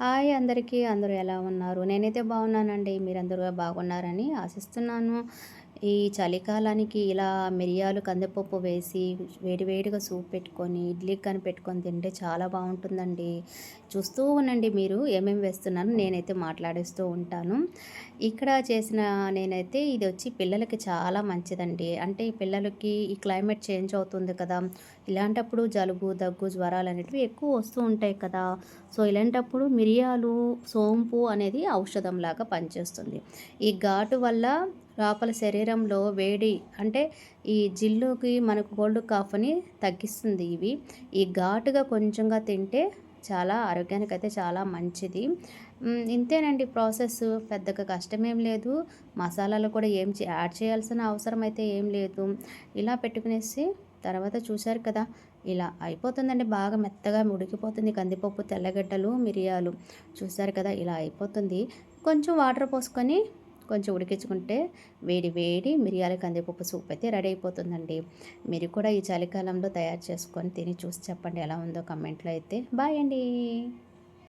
Hi అందరికీ. అందరూ ఎలా ఉన్నారు? నేనైతే బాగున్నానండి. మీరందరూ బాగున్నారని ఆశిస్తున్నాను. ఈ చలికాలానికి ఇలా మిరియాలు, కందిపప్పు వేసి వేడివేడిగా సూప్ పెట్టుకొని, ఇడ్లీకి కానీ పెట్టుకొని తింటే చాలా బాగుంటుందండి. చూస్తూ ఉండండి మీరు ఏమేమి వేస్తున్నానో నేనైతే మాట్లాడేస్తూ ఉంటాను. ఇక్కడ చేసిన నేనైతే ఇది వచ్చి పిల్లలకి చాలా మంచిదండి. అంటే ఈ పిల్లలకి ఈ క్లైమేట్ చేంజ్ అవుతుంది కదా! ఇలాంటప్పుడు జలుబు, దగ్గు, జ్వరాలనేటివి ఎక్కువ వస్తూ ఉంటాయి కదా! సో, ఇలాంటప్పుడు మిరియాలు, సోంపు అనేది ఔషధంలాగా పనిచేస్తుంది. ఈ ఘాటు వల్ల లోపల శరీరంలో వేడి అంటే ఈ జిల్లుకి మనకు కోల్డ్, కాఫ్‌ని తగ్గిస్తుంది ఇవి. ఈ ఘాటుగా కొంచెంగా తింటే చాలా ఆరోగ్యానికైతే చాలా మంచిది. ఇంతేనండి ప్రాసెస్. పెద్దగా కష్టమేం లేదు. మసాలాలు కూడా ఏం యాడ్ చేయాల్సిన అవసరం అయితే ఏం లేదు. ఇలా పెట్టుకునేసి తర్వాత చూశారు కదా! ఇలా అయిపోతుందండి. బాగా మెత్తగా ఉడికిపోతుంది కందిపప్పు, తెల్లగడ్డలు, మిరియాలు. చూసారు కదా! ఇలా అయిపోతుంది. కొంచెం వాటర్ పోసుకొని కొంచెం ఉడికించుకుంటే వేడి వేడి మిరియాల కందిపప్పు సూప్ అయితే రెడీ అయిపోతుందండి. మీరు కూడా ఈ చలికాలంలో తయారు చేసుకొని తిని చూసి చెప్పండి ఎలా ఉందో కమెంట్‌లో అయితే. బాయ్ అండి.